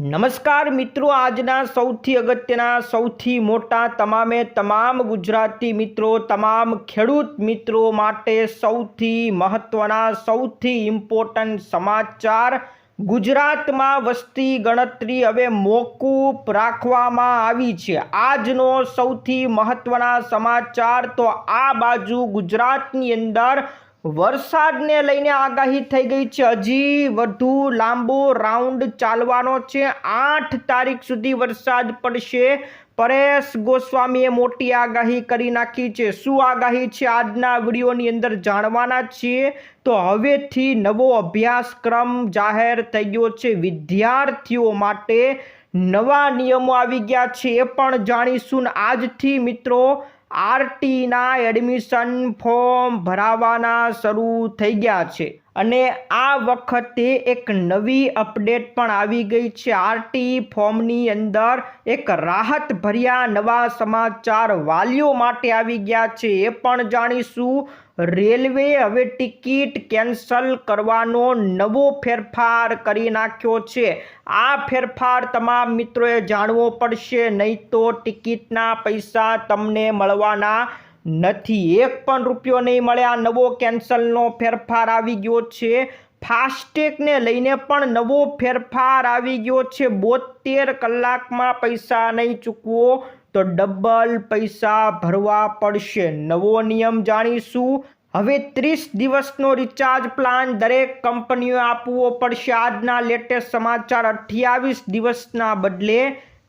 નમસ્કાર મિત્રો, આજના સૌથી અગત્યના સૌથી મોટા તમામ ગુજરાતી મિત્રો, તમામ ખેડૂત મિત્રો માટે સૌથી મહત્વના સૌથી ઇમ્પોર્ટન્ટ સમાચાર. ગુજરાતમાં વસ્તી ગણતરી હવે મોકૂફ રાખવામાં આવી છે. આજનો સૌથી મહત્વના સમાચાર. તો આ બાજુ ગુજરાતની અંદર વરસાદને લઈને આગાહી થઈ ગઈ છે. હજી વધુ લાંબો રાઉન્ડ ચાલવાનો છે. 8 તારીખ સુધી વરસાદ પડશે. પરેશ ગોસ્વામીએ મોટી આગાહી કરી નાખી છે. શું આગાહી છે આજના વિડીયોની અંદર જાણવાના છીએ. તો હવેથી નવો અભ્યાસક્રમ જાહેર થઈ ગયો છે. વિદ્યાર્થીઓ માટે નવા નિયમો આવી ગયા છે એ પણ જાણીશું. આજથી મિત્રો આરટીના એડમિશન ફોર્મ ભરાવાના શરૂ થઈ ગયા છે અને આ વખતે એક નવી અપડેટ પણ આવી ગઈ છે. આરટી ફોર્મની અંદર એક રાહત ભર્યા નવા સમાચાર વાલીઓ માટે આવી ગયા છે એ પણ જાણીશું. રેલવે હવે ટિકિટ કેન્સલ કરવાનો નવો ફેરફાર કરી નાખ્યો છે. આ ફેરફાર તમામ મિત્રોએ જાણવો પડશે, નહીં તો ટિકિટના પૈસા તમને મળવાના નથી. 1 પણ રૂપિયો નહીં મળે. આ નવો કેન્સલનો ફેરફાર આવી ગયો છે. ફાસ્ટેગને લઈને પણ નવો ફેરફાર આવી ગયો છે. 72 કલાકમાં પૈસા નહીં ચૂકવો તો ડબલ પૈસા ભરવા પડશે. નવો નિયમ જાણીશું. હવે 30 દિવસનો રિચાર્જ પ્લાન દરેક કંપનીઓએ આપવો પડશે. આજના લેટેસ્ટ સમાચાર. 28 દિવસના બદલે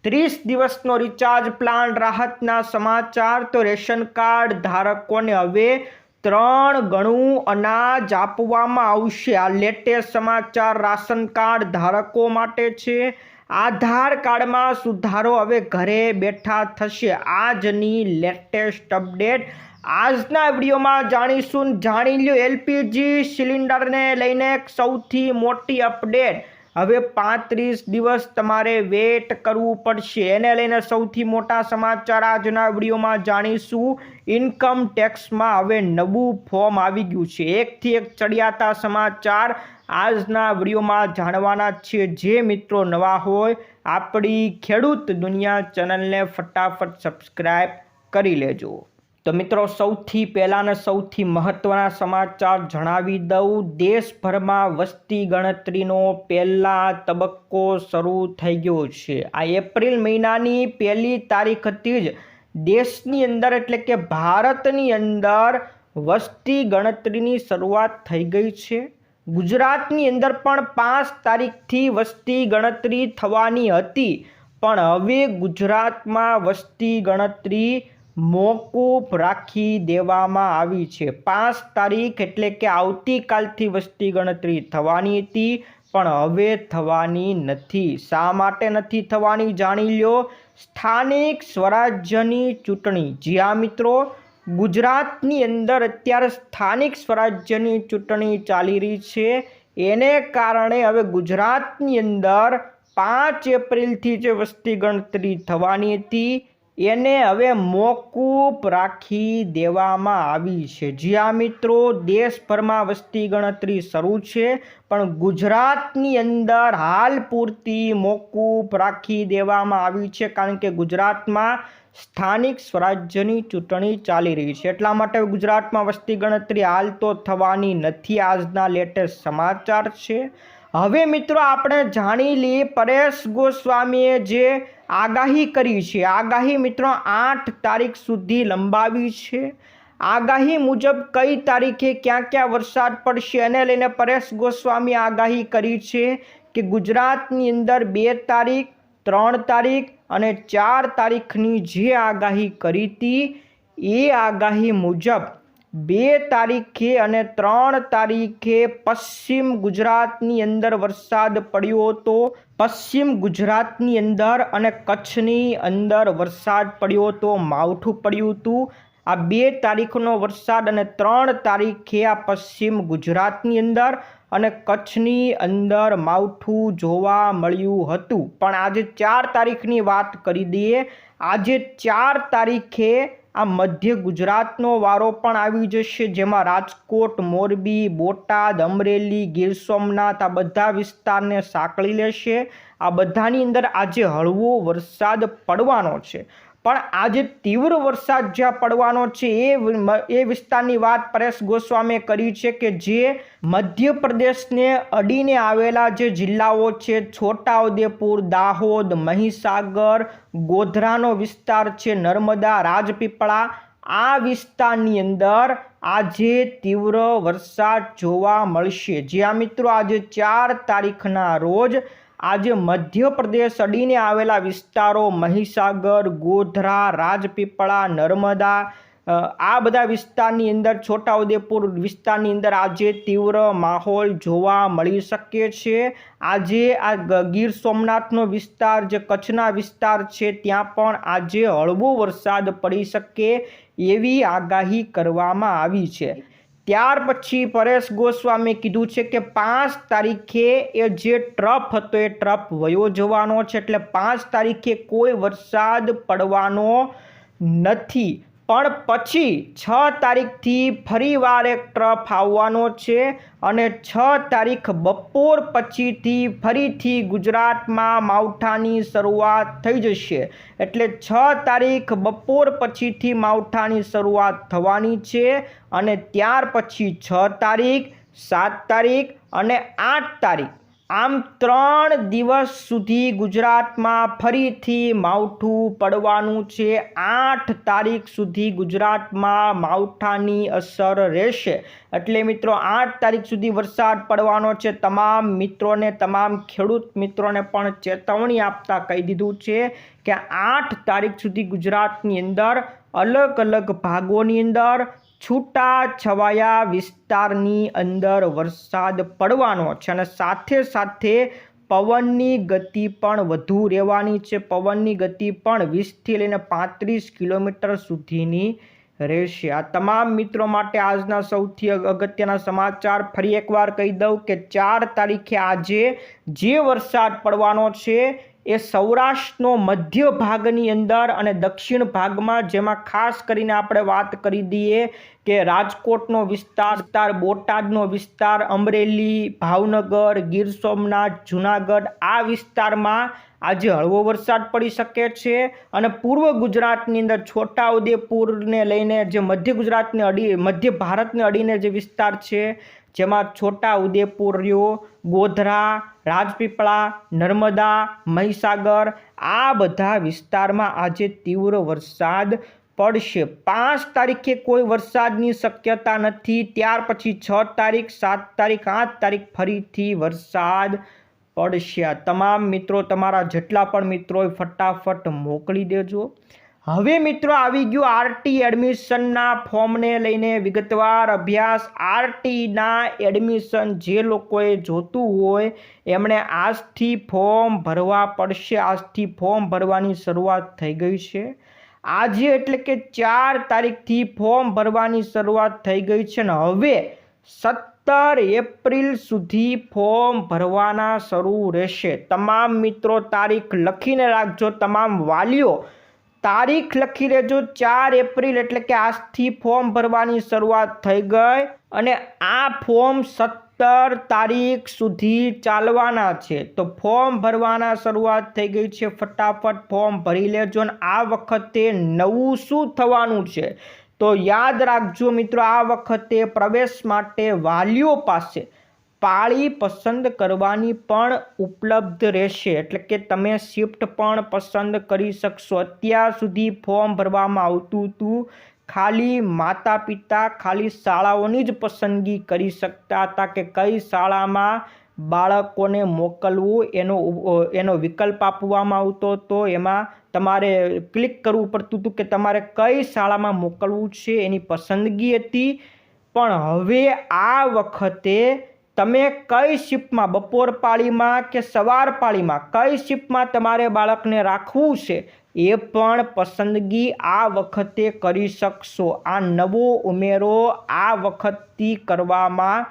30 દિવસનો રિચાર્જ પ્લાન. રાહતના સમાચાર. તો રેશન કાર્ડ ધારકોને હવે 3 ગણું અનાજ આપવામાં આવશે. આ લેટેસ્ટ સમાચાર રાશન કાર્ડ ધારકો માટે છે. આધાર કાર્ડમાં સુધારો હવે ઘરે બેઠા થશે. આજની લેટેસ્ટ અપડેટ આજના વિડીયોમાં જાણીશું. જાણી લો એલપીજી સિલિન્ડરને લઈને સૌથી મોટી અપડેટ. હવે 35 દિવસ તમારે વેટ કરવું પડશે. એને લઈને સૌથી મોટા સમાચાર આજના વિડીયોમાં જાણીશું. ઇન્કમ ટેક્સમાં હવે નવું ફોર્મ આવી ગયું છે. એકથી એક ચડિયાતા સમાચાર આજના વિડીયોમાં જાણવાના છે. જે મિત્રો નવા હોય આપણી ખેડૂત દુનિયા ચેનલને ફટાફટ સબસ્ક્રાઈબ કરી લેજો. તો મિત્રો સૌથી પહેલાં ને સૌથી મહત્ત્વના સમાચાર જણાવી દઉં. દેશભરમાં વસ્તી ગણતરીનો પહેલા તબક્કો શરૂ થઈ ગયો છે. આ એપ્રિલ મહિનાની 1લી તારીખથી જ દેશની અંદર એટલે કે ભારતની અંદર વસ્તી ગણતરીની શરૂઆત થઈ ગઈ છે. ગુજરાતની અંદર પણ 5 તારીખથી વસ્તી ગણતરી થવાની હતી, પણ હવે ગુજરાતમાં વસ્તી ગણતરી મોકૂફ રાખી દેવામાં આવી છે. 5 તારીખ એટલે કે આવતીકાલથી વસ્તી ગણતરી થવાની હતી, પણ હવે થવાની નથી. શા માટે નથી થવાની જાણી લો. સ્થાનિક સ્વરાજ્યની ચૂંટણી. જી હા મિત્રો, ગુજરાતની અંદર અત્યારે સ્થાનિક સ્વરાજ્યની ચૂંટણી ચાલી રહી છે. એને કારણે હવે ગુજરાતની અંદર 5 એપ્રિલથી જે વસ્તી ગણતરી થવાની હતી એને હવે મોકૂફ રાખી દેવામાં આવી છે. જી હા મિત્રો, દેશભરમાં વસ્તી ગણતરી શરૂ છે, પણ ગુજરાતની અંદર હાલ પૂરતી મોકૂફ રાખી દેવામાં આવી છે, કારણ કે ગુજરાતમાં સ્થાનિક સ્વરાજ્યની ચૂંટણી ચાલી રહી છે. એટલા માટે ગુજરાતમાં વસ્તી ગણતરી હાલ તો થવાની નથી. આજના લેટેસ્ટ સમાચાર છે. હવે મિત્રો આપણે જાણી લઈએ પરેશ ગોસ્વામીએ જે આગાહી કરી છે. આગાહી મિત્રો 8 તારીખ સુધી લંબાવી છે. આગાહી મુજબ કઈ તારીખે ક્યાં ક્યાં વરસાદ પડશે એને લઈને પરેશ ગોસ્વામીએ આગાહી કરી છે કે ગુજરાતની અંદર 2 તારીખ, 3 તારીખ અને 4 તારીખની જે આગાહી કરી હતી એ આગાહી મુજબ 2 તારીખે અને 3 તારીખે પશ્ચિમ ગુજરાતની અંદર વરસાદ પડ્યો હતો. પશ્ચિમ ગુજરાતની અંદર અને કચ્છની અંદર વરસાદ પડ્યો હતો, માવઠું પડ્યું હતું. આ 2 તારીખનો વરસાદ અને 3 તારીખે આ પશ્ચિમ ગુજરાતની અંદર અને કચ્છની અંદર માવઠું જોવા મળ્યું હતું. પણ આજે 4 તારીખની વાત કરી દઈએ. આજે 4 તારીખે આ મધ્ય ગુજરાતનો વારો પણ આવી જશે, જેમાં રાજકોટ, મોરબી, બોટાદ, અમરેલી, ગીર સોમનાથ આ બધા વિસ્તારને સાંકળી લેશે. આ બધાની અંદર આજે હળવો વરસાદ પડવાનો છે। પણ આજે તીવ્ર વરસાદ જ્યાં પડવાનો છે એ વિસ્તારની વાત પરેશ ગોસ્વામીએ કરી છે કે જે મધ્યપ્રદેશને અડીને આવેલા જે જિલ્લાઓ છે, છોટાઉદેપુર, દાહોદ, મહીસાગર, ગોધરાનો વિસ્તાર છે, નર્મદા, રાજપીપળા, આ વિસ્તારની અંદર આજે તીવ્ર વરસાદ જોવા મળશે। જ્યાં મિત્રો આજે 4 તારીખના રોજ આજે મધ્યપ્રદેશ અડીને આવેલા વિસ્તારો મહીસાગર, ગોધરા, રાજપીપળા, નર્મદા, આ બધા વિસ્તારની અંદર, છોટાઉદેપુર વિસ્તારની અંદર આજે તીવ્ર માહોલ જોવા મળી શકે છે। આજે આ ગીર સોમનાથનો વિસ્તાર, જે કચ્છના વિસ્તાર છે, ત્યાં પણ આજે હળવો વરસાદ પડી શકે એવી આગાહી કરવામાં આવી છે। ત્યાર પછી પરેશ ગોસ્વામીએ કીધું છે કે 5 તારીખે એ જે ટ્રફ હતો એ ટ્રફ વયો જવાનો છે, એટલે 5 તારીખે કોઈ વરસાદ પડવાનો નથી। પણ પછી 6 તારીખથી ફરીવાર એક ટ્રફ આવવાનો છે અને 6 તારીખ બપોર પછીથી ફરીથી ગુજરાતમાં માવઠાની શરૂઆત થઈ જશે। એટલે 6 તારીખ બપોર પછીથી માવઠાની શરૂઆત થવાની છે અને ત્યાર પછી 6 તારીખ, 7 તારીખ અને 8 તારીખ, આમ 3 દિવસ સુધી ગુજરાતમાં ફરીથી માવઠું પડવાનું છે। 8 તારીખ સુધી ગુજરાતમાં માવઠાની અસર રહેશે। એટલે મિત્રો 8 તારીખ સુધી વરસાદ પડવાનો છે। તમામ મિત્રોને, તમામ ખેડૂત મિત્રોને પણ ચેતવણી આપતા કહી દીધું છે કે 8 તારીખ સુધી ગુજરાતની અંદર અલગ અલગ ભાગોની અંદર છૂટા છવાયા વિસ્તારની અંદર વરસાદ પડવાનો છે અને સાથે સાથે પવનની ગતિ પણ વધુ રહેવાની છે। પવનની ગતિ પણ 20થી લઈને 35 કિલોમીટર સુધીની રહેશે। આ તમામ મિત્રો માટે આજના સૌથી અગત્યના સમાચાર ફરી એકવાર કહી દઉં કે 4 તારીખે આજે જે વરસાદ પડવાનો છે એ સૌરાષ્ટ્રનો મધ્ય ભાગની અંદર અને દક્ષિણ ભાગમાં, જેમાં ખાસ કરીને આપણે વાત કરી દઈએ કે રાજકોટનો વિસ્તાર, બોટાદનો વિસ્તાર, અમરેલી, ભાવનગર, ગીર સોમનાથ, જુનાગઢ, આ વિસ્તારમાં આજે હળવો વરસાદ પડી શકે છે અને પૂર્વ ગુજરાતની અંદર છોટાઉદેપુરને લઈને જે મધ્ય ગુજરાતને મધ્ય ભારતને અડીને જે વિસ્તાર છે, જેમાં છોટાઉદેપુર રહ્યો, ગોધરા, રાજપીપળા, નર્મદા, મહીસાગર, આ બધા વિસ્તારમાં આજે તીવ્ર વરસાદ પડશે। 5 તારીખે કોઈ વરસાદની શક્યતા નથી। ત્યાર પછી 6 તારીખ, 7 તારીખ, 8 તારીખ ફરીથી વરસાદ પડશે। આ તમામ મિત્રો, તમારા જેટલા પણ મિત્રો ફટાફટ મોકલી દેજો। હવે મિત્રો આવી ગયું આરટી એડમિશનના ફોર્મને લઈને વિગતવાર અભ્યાસ। આરટીના એડમિશન જે લોકોએ જોતું હોય એમણે આજથી ફોર્મ ભરવા પડશે। આજથી ફોર્મ ભરવાની શરૂઆત થઈ ગઈ છે। આજે એટલે કે 4 તારીખથી ફોર્મ ભરવાની શરૂઆત થઈ ગઈ છે અને હવે 17 એપ્રિલ સુધી ફોર્મ ભરવાના શરૂ રહેશે। તમામ મિત્રો તારીખ લખીને રાખજો, તમામ વાલીઓ તારીખ લખી લેજો। 4 એપ્રિલ એટલે કે આજથી ફોર્મ ભરવાની શરૂઆત થઈ ગઈ અને આ ફોર્મ 17 તારીખ સુધી ચાલવાના છે। તો ફોર્મ ભરવાના શરૂઆત થઈ ગઈ છે, ફટાફટ ફોર્મ ભરી લેજો। અને આ વખતે નવું શું થવાનું છે તો યાદ રાખજો મિત્રો, આ વખતે પ્રવેશ માટે વાલીઓ પાસે પાળી પસંદ કરવાની પણ ઉપલબ્ધ રહેશે, એટલે કે તમે શિફ્ટ પણ પસંદ કરી શકશો। અત્યાર સુધી ફોર્મ ભરવામાં આવતું હતું, ખાલી માતા પિતા ખાલી શાળાઓની જ પસંદગી કરી શકતા હતા કે કઈ શાળામાં બાળકોને મોકલવું એનો વિકલ્પ આપવામાં આવતો હતો। એમાં તમારે ક્લિક કરવું પડતું હતું કે તમારે કઈ શાળામાં મોકલવું છે, એની પસંદગી હતી। પણ હવે આ વખતે તમે કઈ શિફ્ટમાં, બપોર પાળીમાં કે સવાર પાળીમાં, કઈ શિફ્ટમાં તમારે બાળકને રાખવું છે એ પણ પસંદગી આ વખતે કરી શકશો। આ નવો ઉમેરો આ વખતથી કરવામાં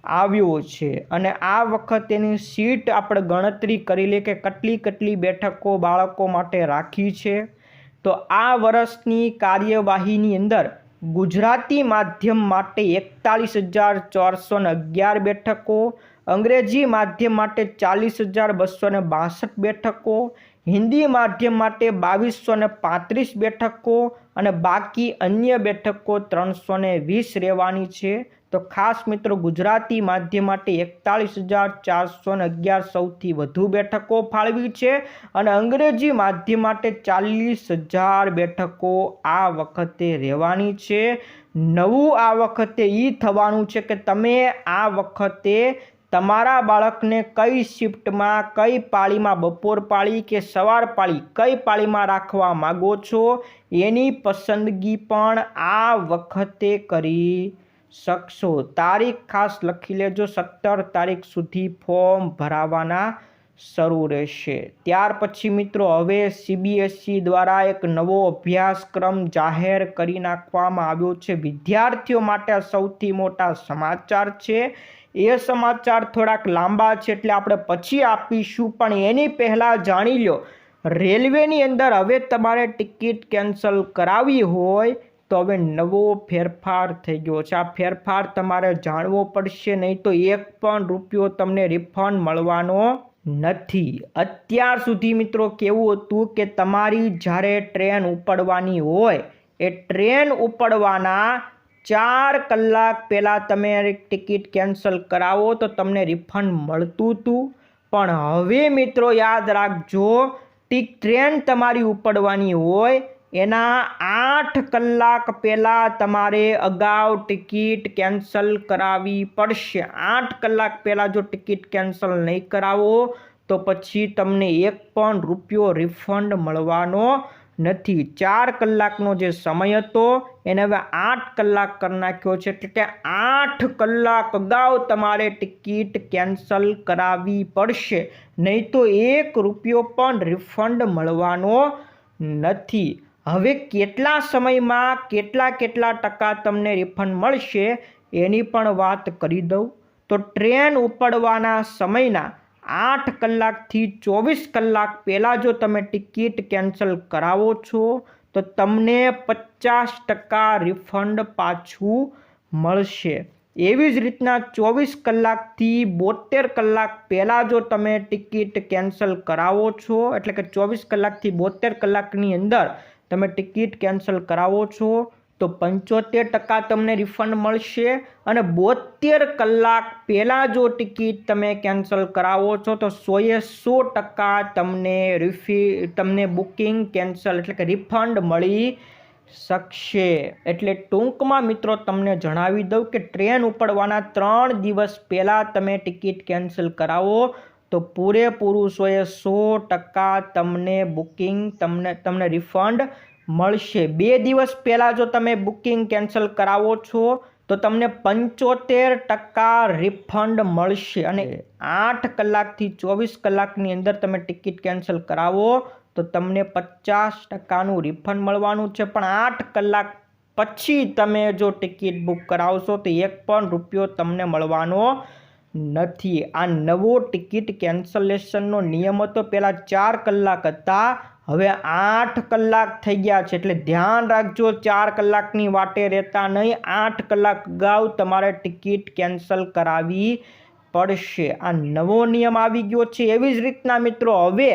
આવ્યો છે અને આ વખતેની સીટ આપણે ગણતરી કરી લે કે કેટલી બેઠકો બાળકો માટે રાખી છે। તો આ વર્ષની કાર્યવાહીની અંદર ગુજરાતી માધ્યમ માટે 41,411 બેઠકો અંગ્રેજી માધ્યમ માટે 40,262 બેઠકો, હિન્દી માધ્યમ માટે 2235 બેઠકો અને બાકી અન્ય બેઠકો 320 રહેવાની છે. તો ખાસ મિત્રો ગુજરાતી માધ્યમ માટે 41,411 સૌથી વધુ બેઠકો ફાળવી છે અને અંગ્રેજી માધ્યમ માટે 40,000 બેઠકો આ વખતે રહેવાની છે. નવું આ વખતે એ થવાનું છે કે તમે આ વખતે તમારા બાળકને કઈ શિફ્ટમાં, કઈ પાળીમાં, બપોર પાળી કે સવાર પાળી, કઈ પાળીમાં રાખવા માગો છો એની પસંદગી પણ આ વખતે કરી શકશો. તારીખ ખાસ લખી લેજો, 17 તારીખ સુધી ફોર્મ ભરાવાના શરૂ રહેશે. ત્યાર પછી મિત્રો હવે CBSE દ્વારા એક નવો અભ્યાસક્રમ જાહેર કરી નાખવામાં આવ્યો છે. વિદ્યાર્થીઓ માટે સૌથી મોટા સમાચાર છે. એ સમાચાર થોડાક લાંબા છે એટલે આપણે પછી આપીશું, પણ એની પહેલાં જાણી લો રેલવેની અંદર હવે તમારે ટિકિટ કેન્સલ કરાવી હોય તો હવે નવો ફેરફાર થઈ ગયો છે. આ ફેરફાર તમારે જાણવો પડશે, નહીં તો એક પણ રૂપિયો તમને રિફંડ મળવાનો નથી. અત્યાર સુધી મિત્રો કેવું હતું કે તમારી જ્યારે ટ્રેન ઉપડવાની હોય એ ટ્રેન ઉપડવાના 4 કલાક પહેલાં તમે ટિકિટ કેન્સલ કરાવો તો તમને રિફંડ મળતું હતું. પણ હવે મિત્રો યાદ રાખજો, ટ્રેન તમારી ઉપડવાની હોય એના 8 કલાક પહેલાં તમારે અગાઉ ટિકિટ કેન્સલ કરાવવી પડશે. 8 કલાક પહેલાં જો ટિકિટ કેન્સલ નહીં કરાવો તો પછી તમને એક પણ રૂપિયો રિફંડ મળવાનો નથી. 4 કલાકનો જે સમય હતો એને હવે 8 કલાક કરી નાખ્યો છે, એટલે કે 8 કલાક અગાઉ તમારે ટિકિટ કેન્સલ કરાવવી પડશે, નહીં તો એક રૂપિયો પણ રિફંડ મળવાનો નથી. હવે કેટલા સમયમાં કેટલા ટકા તમને રિફંડ મળશે એની પણ વાત કરી દઉં. તો ટ્રેન ઉપડવાના સમયના 8 કલાકથી 24 કલાક પહેલાં જો તમે ટિકિટ કેન્સલ કરાવો છો તો તમને 50% રિફંડ પાછું મળશે. એવી જ રીતના 24 કલાકથી 72 કલાક પહેલાં જો તમે ટિકિટ કેન્સલ કરાવો છો, એટલે કે 24 કલાકથી 72 કલાકની અંદર તમે ટિકિટ કેન્સલ કરાવો છો તો 75% તમને રિફંડ મળશે. અને 72 કલાક પહેલાં જો ટિકિટ તમે કેન્સલ કરાવો છો તો 100% તમને બુકિંગ કેન્સલ એટલે કે રિફંડ મળી શકશે. એટલે ટૂંકમાં મિત્રો તમને જણાવી દઉં કે ટ્રેન ઉપડવાના 3 દિવસ પહેલાં તમે ટિકિટ કેન્સલ કરાવો તો પૂરેપૂરું 100% તમને બુકિંગ તમને રિફંડ મળશે. 2 દિવસ પહેલાં જો તમે બુકિંગ કેન્સલ કરાવો છો તો તમને 75% રિફંડ મળશે. અને 8 કલાકથી 24 કલાકની અંદર તમે ટિકિટ કેન્સલ કરાવો તો તમને 50%નું રિફંડ મળવાનું છે. પણ 8 કલાક પછી તમે જો ટિકિટ બુક કરાવશો તો એક પણ રૂપિયો તમને મળવાનો નથી. આ નવો ટિકિટ કેન્સલેશનનો નિયમ હતો. પહેલાં 4 કલાક હતા, હવે 8 કલાક થઈ ગયા છે. એટલે ધ્યાન રાખજો, 4 કલાકની વાટે રહેતા નહીં, 8 કલાક અગાઉ તમારે ટિકિટ કેન્સલ કરાવવી પડશે. આ નવો નિયમ આવી ગયો છે. એવી જ રીતના મિત્રો હવે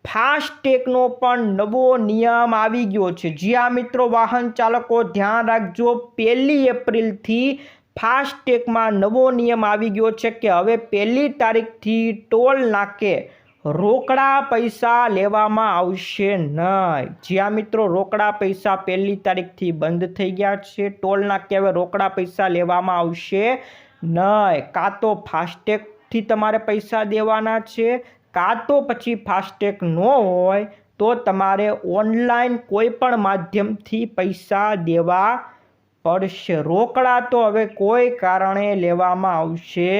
ફાસ્ટેગનો પણ નવો નિયમ આવી ગયો છે. જ્યાં મિત્રો વાહન ચાલકો ધ્યાન રાખજો, 1 એપ્રિલથી ફાસ્ટેગમાં નવો નિયમ આવી ગયો છે કે હવે 1 તારીખથી ટોલ નાકે રોકડા પૈસા લેવામાં આવશે નહીં. જ્યાં મિત્રો રોકડા પૈસા 1 તારીખથી બંધ થઈ ગયા છે, ટોલ નાકે હવે રોકડા પૈસા લેવામાં આવશે નહીં. કાં તો ફાસ્ટેગથી તમારે પૈસા દેવાના છે, કાં તો પછી ફાસ્ટેગ ન હોય તો તમારે ઓનલાઈન કોઈ પણ માધ્યમથી પૈસા દેવા પડશે. રોકડા તો હવે કોઈ કારણે લેવામાં આવશે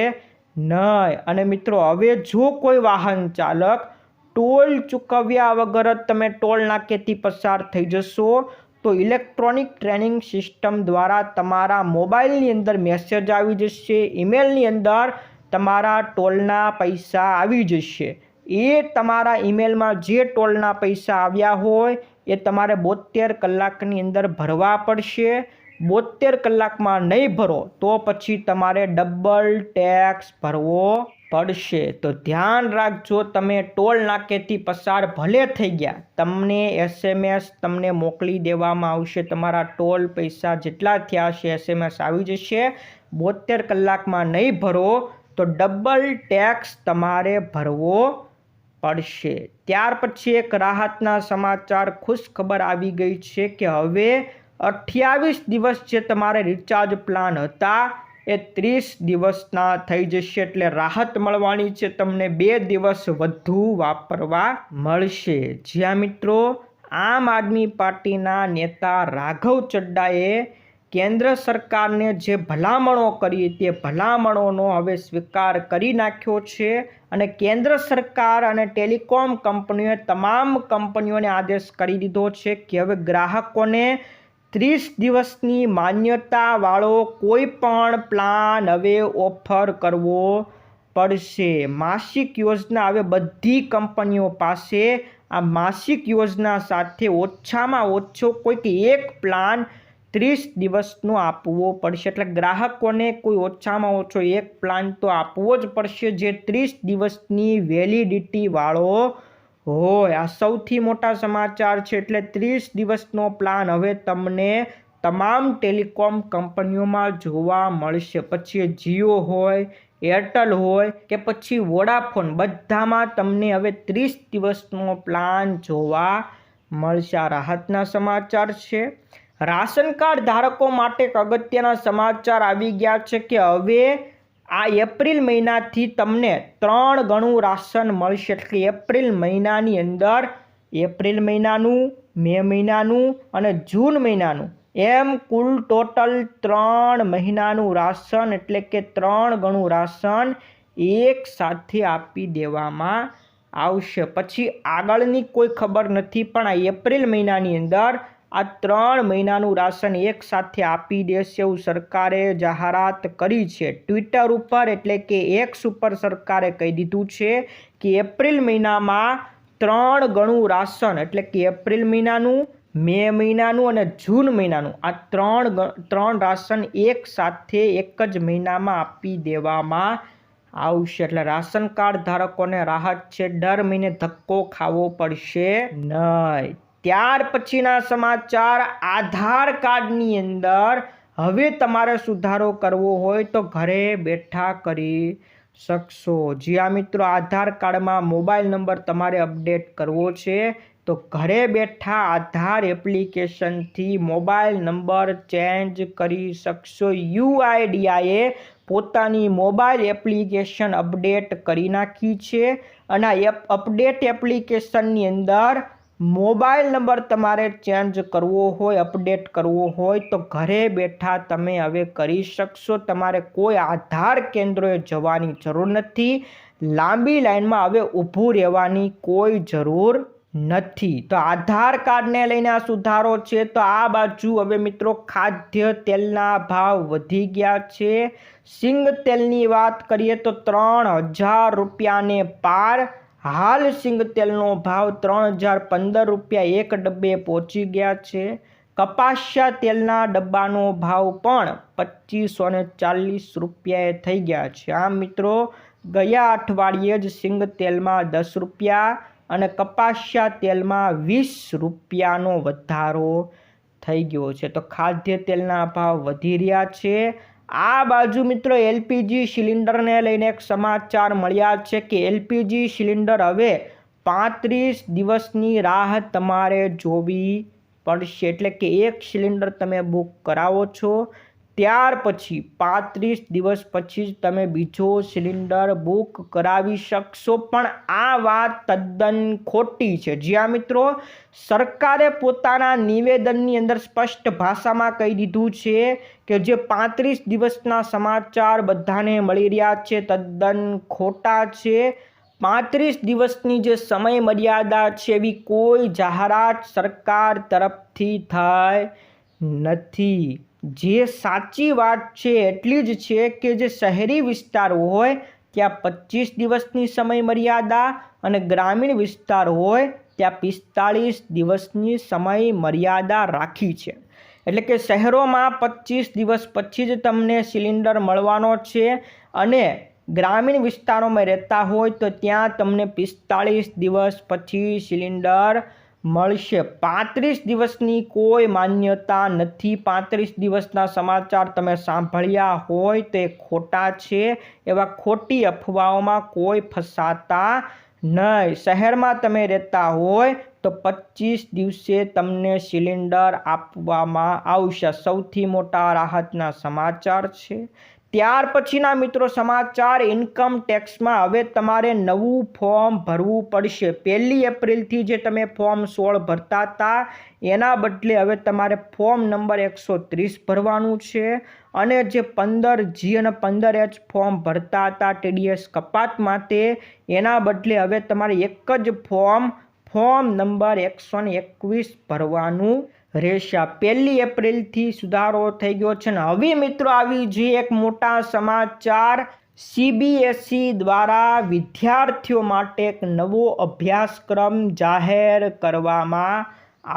નહીં. અને મિત્રો હવે જો કોઈ વાહન ચાલક ટોલ ચૂકવ્યા વગર જ તમે ટોલ નાકેથી પસાર થઈ જશો તો ઇલેક્ટ્રોનિક ટ્રેનિંગ સિસ્ટમ દ્વારા તમારા મોબાઈલની અંદર મેસેજ આવી જશે, ઈમેલની અંદર તમારા ટોલના પૈસા આવી જશે. એ તમારા ઈમેલમાં જે ટોલના પૈસા આવ્યા હોય એ તમારે 72 કલાકની અંદર ભરવા પડશે. 72 કલાકમાં નહીં ભરો તો પછી તમારે ડબલ ટેક્સ ભરવો પડશે. તો ધ્યાન રાખજો, તમે ટોલ નાકેથી પસાર ભલે થઈ ગયા, તમને SMS તમને મોકલી દેવામાં આવશે. તમારા ટોલ પૈસા જેટલા થયા છે SMS આવી જશે. 72 કલાકમાં નહીં ભરો તો ડબલ ટેક્સ તમારે ભરવો પડશે. ત્યાર પછી એક રાહતના સમાચાર, ખુશ ખબર આવી ગઈ છે કે હવે 28 દિવસ જે તમારે રિચાર્જ પ્લાન હતા એ 30 દિવસના થઈ જશે. એટલે રાહત મળવાની છે, તમને 2 દિવસ વધુ વાપરવા મળશે. જ્યાં મિત્રો આમ આદમી પાર્ટીના નેતા રાઘવ ચડ્ડાએ કેન્દ્ર સરકારને જે ભલામણો કરી તે ભલામણોનો હવે સ્વીકાર કરી નાખ્યો છે અને કેન્દ્ર સરકાર અને ટેલિકોમ કંપનીઓએ તમામ કંપનીઓને આદેશ કરી દીધો છે કે હવે ગ્રાહકોને 30 દિવસની માન્યતાવાળો કોઈ પણ પ્લાન હવે ઓફર કરવો પડશે. માસિક યોજના હવે બધી કંપનીઓ પાસે આ માસિક યોજના સાથે ઓછામાં ઓછો કોઈક એક પ્લાન 30 દિવસનો આપવો પડશે. એટલે ગ્રાહકોને કોઈ ઓછામાં ઓછો એક પ્લાન તો આપવો જ પડશે જે 30 દિવસની વેલિડિટી વાળો હોય. આ સૌથી મોટા સમાચાર છે. એટલે 30 દિવસનો પ્લાન હવે તમને તમામ ટેલિકોમ કંપનીઓમાં જોવા મળશે. પછી જીઓ હોય, એરટેલ હોય કે પછી વોડાફોન, બધામાં તમને હવે 30 દિવસનો પ્લાન જોવા મળશે. આ રાહતના સમાચાર છે. રાશન કાર્ડ ધારકો માટે એક અગત્યના સમાચાર આવી ગયા છે કે હવે આ એપ્રિલ મહિનાથી તમને 3 ગણું રાશન મળશે. એટલે એપ્રિલ મહિનાની અંદર એપ્રિલ મહિનાનું, મે મહિનાનું અને જૂન મહિનાનું એમ કુલ ટોટલ 3 મહિનાનું રાશન એટલે કે 3 ગણું રાશન એક સાથે આપી દેવામાં આવશે. પછી આગળની કોઈ ખબર નથી, પણ આ એપ્રિલ મહિનાની અંદર આ 3 મહિનાનું રાશન એક સાથે આપી દેશે એવું સરકારે જાહેરાત કરી છે ટ્વિટર ઉપર. એટલે કે એક્સ ઉપર સરકારે કહી દીધું છે કે એપ્રિલ મહિનામાં 3 ગણું રાશન એટલે કે એપ્રિલ મહિનાનું, મે મહિનાનું અને જૂન મહિનાનું આ ત્રણ રાશન એક સાથે એક જ મહિનામાં આપી દેવામાં આવશે. એટલે રાશન કાર્ડ ધારકોને રાહત છે, દર મહિને ધક્કો ખાવો પડશે નહીં. ત્યાર પછીના સમાચાર, આધાર કાર્ડની અંદર હવે તમારે સુધારો કરવો હોય તો ઘરે બેઠા કરી શકશો. જી આ મિત્રો, આધાર કાર્ડમાં મોબાઈલ નંબર તમારે અપડેટ કરવો છે તો ઘરે બેઠા આધાર એપ્લિકેશનથી મોબાઈલ નંબર ચેન્જ કરી શકશો. UIDAIએ પોતાની મોબાઈલ એપ્લિકેશન અપડેટ કરી નાખી છે અને આ અપડેટ એપ્લિકેશનની અંદર મોબાઈલ નંબર તમારે ચેન્જ કરવો હોય, અપડેટ કરવો હોય તો ઘરે બેઠા તમે હવે કરી શકશો. તમારે કોઈ આધાર કેન્દ્રોએ જવાની જરૂર નથી, લાંબી લાઈનમાં હવે ઊભું રહેવાની કોઈ જરૂર નથી. તો આધાર કાર્ડને લઈને આ સુધારો છે. તો આ બાજુ હવે મિત્રો ખાદ્ય તેલના ભાવ વધી ગયા છે. સિંગ તેલની વાત કરીએ તો 3000 રૂપિયાને પાર. હાલ સિંગ તેલનો ભાવ 3015 રૂપિયા એક ડબ્બે પહોંચી ગયા છે. કપાસિયા તેલના ડબ્બાનો ભાવ પણ 2540 રૂપિયાએ થઈ ગયા છે. આમ મિત્રો, ગયા અઠવાડિયે જ સિંગ તેલમાં 10 રૂપિયા અને કપાસિયા તેલમાં 20 રૂપિયાનો વધારો થઈ ગયો છે. તો ખાદ્ય તેલના ભાવ વધી રહ્યા છે. આ બાજુ મિત્રો LPG સિલિન્ડરને લઈને એક સમાચાર મળ્યા છે કે LPG સિલિન્ડર હવે 35 દિવસની રાહ તમારે જોવી પડશે. એટલે કે એક સિલિન્ડર તમે બુક કરાવો છો ત્યાર પછી 35 દિવસ પછી જ તમે બીજો સિલિન્ડર બુક કરાવી શકશો. પણ આ વાત તદ્દન ખોટી છે. જ્યાં મિત્રો સરકારે પોતાના નિવેદનની અંદર સ્પષ્ટ ભાષામાં કહી દીધું છે કે જે 35 દિવસના સમાચાર બધાને મળી રહ્યા છે તદ્દન ખોટા છે. 35 દિવસની જે સમય મર્યાદા છે એવી કોઈ જાહેરાત સરકાર તરફથી થઈ નથી. જે સાચી વાત છે એટલી જ છે કે જે શહેરી વિસ્તાર હોય ત્યાં 25 દિવસની સમય મર્યાદા અને ગ્રામીણ વિસ્તાર હોય ત્યાં 45 દિવસની સમય મર્યાદા રાખી છે. એટલે કે શહેરોમાં 25 દિવસ પછી જ તમને સિલિન્ડર મળવાનો છે અને ગ્રામીણ વિસ્તારોમાં રહેતા હોય તો ત્યાં તમને 45 દિવસ પછી સિલિન્ડર મળશે. 35 દિવસની કોઈ માન્યતા નથી. 35 દિવસના સમાચાર તમે સાંભળ્યા હોય તે ખોટા છે. એવા ખોટી અફવાઓમાં કોઈ ફસાતા નહીં. શહેરમાં તમે રહેતા હોય તો 25 દિવસે તમને સિલિન્ડર આપવામાં આવશે. સૌથી મોટા રાહતના સમાચાર છે. ત્યાર પછીના મિત્રો સમાચાર, ઇન્કમ ટેક્સમાં હવે તમારે નવું ફોર્મ ભરવું પડશે. 1 એપ્રિલથી જે તમે ફોર્મ 16 ભરતા હતા એના બદલે હવે તમારે ફોર્મ નંબર 130 ભરવાનું છે અને જે 15G અને 15H ફોર્મ ભરતા હતા TDS કપાત માટે એના બદલે હવે તમારે એક જ ફોર્મ નંબર 121 ભરવાનું રહેશે. 1 એપ્રિલથી સુધારો થઈ ગયો છે. ને હવે મિત્રો આવી જે એક મોટા સમાચાર, CBSE દ્વારા વિદ્યાર્થીઓ માટે એક નવો અભ્યાસક્રમ જાહેર કરવામાં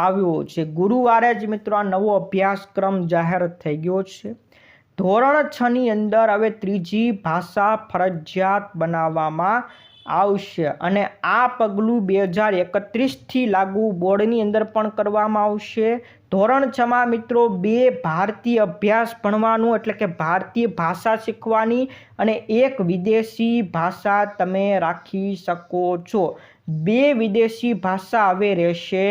આવ્યો છે. ગુરુવારે જ મિત્રો આ નવો અભ્યાસક્રમ જાહેર થઈ ગયો છે. ધોરણ 6ની અંદર હવે 3જી ભાષા ફરજિયાત બનાવવામાં આવશે અને આ પગલું 2031થી લાગુ બોર્ડની અંદર પણ કરવામાં આવશે. ધોરણ 6માં મિત્રો 2 ભારતીય અભ્યાસ ભણવાનું એટલે કે ભારતીય ભાષા શીખવાની અને એક વિદેશી ભાષા તમે રાખી શકો છો. 2 વિદેશી ભાષા હવે રહેશે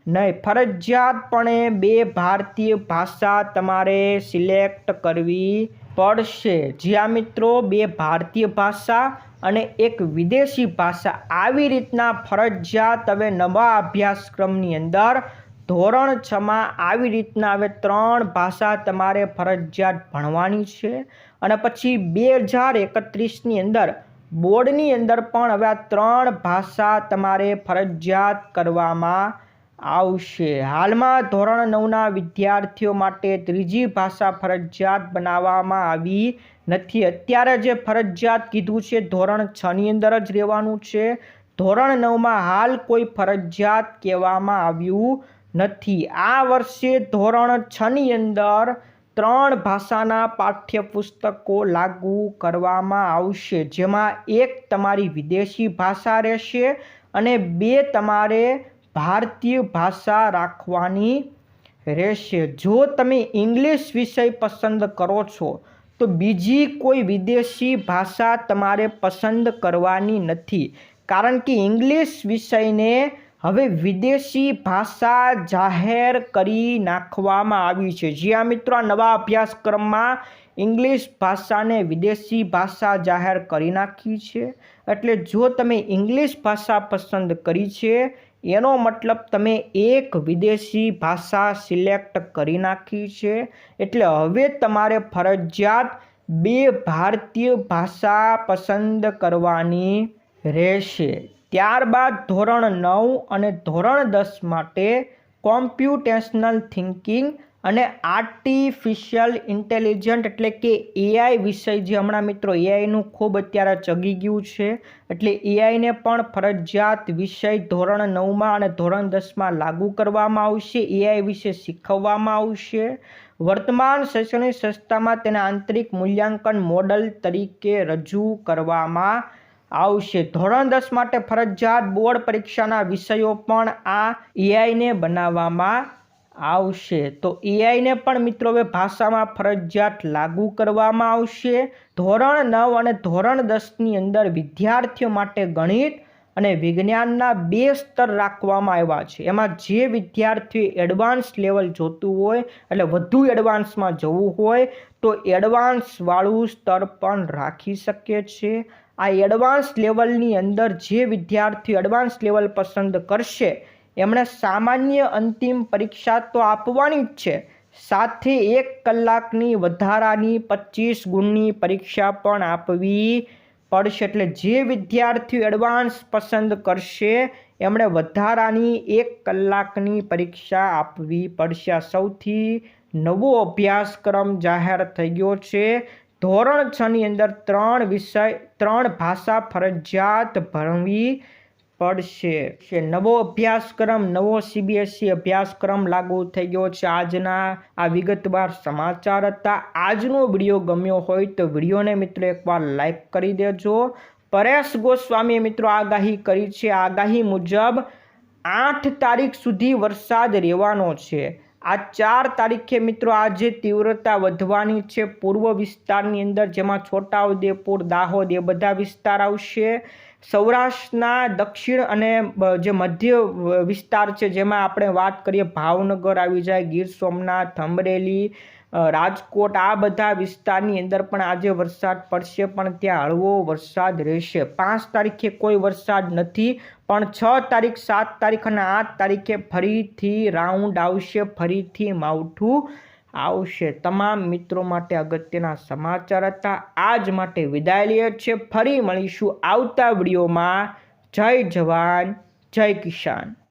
નહીં. ફરજિયાતપણે 2 ભારતીય ભાષા તમારે સિલેક્ટ કરવી પડશે. જ્યાં મિત્રો 2 ભારતીય ભાષા અને એક વિદેશી ભાષા આવી રીતના ફરજિયાત હવે નવા અભ્યાસક્રમની અંદર ધોરણ 6માં આવી રીતના હવે 3 ભાષા તમારે ફરજિયાત ભણવાની છે અને પછી 2031ની અંદર બોર્ડની અંદર પણ હવે આ 3 ભાષા તમારે ફરજિયાત કરવામાં આવશે. હાલમાં ધોરણ 9ના વિદ્યાર્થીઓ માટે 3જી ભાષા ફરજિયાત બનાવવામાં આવી નથી. અત્યારે જે ફરજિયાત કીધું છે ધોરણ 6ની અંદર જ રહેવાનું છે. ધોરણ 9માં હાલ કોઈ ફરજિયાત કહેવામાં આવ્યું નથી. આ વર્ષે ધોરણ 6ની અંદર 3 ભાષાના પાઠ્યપુસ્તકો લાગુ કરવામાં આવશે, જેમાં એક તમારી વિદેશી ભાષા રહેશે અને 2 તમારે ભારતીય ભાષા રાખવાની રહેશે. જો તમે ઇંગ્લિશ વિષય પસંદ કરો છો તો બીજી કોઈ વિદેશી ભાષા તમારે પસંદ કરવાની નથી, કારણ કે ઇંગ્લિશ વિષયને હવે વિદેશી ભાષા જાહેર કરી નાખવામાં આવી છે. જ્યાં મિત્રો આ નવા અભ્યાસક્રમમાં ઇંગ્લિશ ભાષાને વિદેશી ભાષા જાહેર કરી નાખી છે. એટલે જો તમે ઇંગ્લિશ ભાષા પસંદ કરી છે એનો મતલબ તમે એક વિદેશી ભાષા સિલેક્ટ કરી નાખી છે. એટલે હવે તમારે ફરજિયાત 2 ભારતીય ભાષા પસંદ કરવાની રહેશે. ત્યારબાદ ધોરણ 9 અને ધોરણ 10 માટે કોમ્પ્યુટેશનલ થિંકિંગ અને આર્ટિફિશિયલ ઇન્ટેલિજન્ટ એટલે કે AI વિષય, જે હમણાં મિત્રો AIનું ખૂબ અત્યારે ચગી ગયું છે, એટલે AIને પણ ફરજિયાત વિષય ધોરણ 9માં અને ધોરણ 10માં લાગુ કરવામાં આવશે. AI વિશે શીખવવામાં આવશે. વર્તમાન શૈક્ષણિક સંસ્થામાં તેના આંતરિક મૂલ્યાંકન મોડલ તરીકે રજૂ કરવામાં આવશે. ધોરણ 10 માટે ફરજિયાત બોર્ડ પરીક્ષાના વિષયો પણ આ AIને બનાવવામાં આવશે. તો AIને પણ મિત્રો હવે ભાષામાં ફરજિયાત લાગુ કરવામાં આવશે. ધોરણ 9 અને ધોરણ 10ની અંદર વિદ્યાર્થીઓ માટે ગણિત અને વિજ્ઞાનના 2 સ્તર રાખવામાં આવ્યા છે. એમાં જે વિદ્યાર્થીઓ એડવાન્સ લેવલ જોતું હોય એટલે વધુ એડવાન્સમાં જવું હોય તો એડવાન્સવાળું સ્તર પણ રાખી શકે છે. આ એડવાન્સ લેવલની અંદર જે વિદ્યાર્થીઓ એડવાન્સ લેવલ પસંદ કરશે એમણે સામાન્ય અંતિમ પરીક્ષા તો આપવાની જ છે, સાથે 1 કલાકની વધારાની 25 ગુણની પરીક્ષા પણ આપવી પડશે. એટલે જે વિદ્યાર્થીઓ એડવાન્સ પસંદ કરશે એમણે વધારાની 1 કલાકની પરીક્ષા આપવી પડશે. આ સૌથી નવો અભ્યાસક્રમ જાહેર થઈ ગયો છે. ધોરણ 6ની અંદર 3 ભાષા ફરજિયાત ભણવી પડશે। નવો અભ્યાસક્રમ, નવો CBSE અભ્યાસક્રમ લાગુ થઈ ગયો છે। આજના આ વિગતવાર સમાચાર હતા। આજનો વિડીયો ગમ્યો હોય તો વિડીયોને મિત્રો એકવાર લાઈક કરી દેજો। પરેશ ગોસ્વામીએ મિત્રો આગાહી કરી છે। આગાહી મુજબ 8 તારીખ સુધી વરસાદ રહેવાનો છે। આ 4 તારીખે મિત્રો આજે તીવ્રતા વધવાની છે પૂર્વ વિસ્તારની અંદર, જેમાં છોટાઉદેપુર, દાહોદ એ બધા વિસ્તાર આવશે। સૌરાષ્ટ્રના દક્ષિણ અને જે મધ્ય વિસ્તાર છે, જેમાં આપણે વાત કરીએ ભાવનગર આવી જાય, ગીર સોમનાથ, અમરેલી, રાજકોટ, આ બધા વિસ્તારની અંદર પણ આજે વરસાદ પડશે, પણ ત્યાં હળવો વરસાદ રહેશે। 5 તારીખે કોઈ વરસાદ નથી, પણ 6 તારીખ, 7 તારીખ અને 8 તારીખે ફરીથી રાઉન્ડ આવશે, ફરીથી માવઠું આવશે। તમામ મિત્રો માટે અગત્યના સમાચાર હતા। આજ માટે વિદાય લઈએ છીએ। ફરી મળીશું આવતા વિડીયોમાં। જય જવાન, જય કિસાન।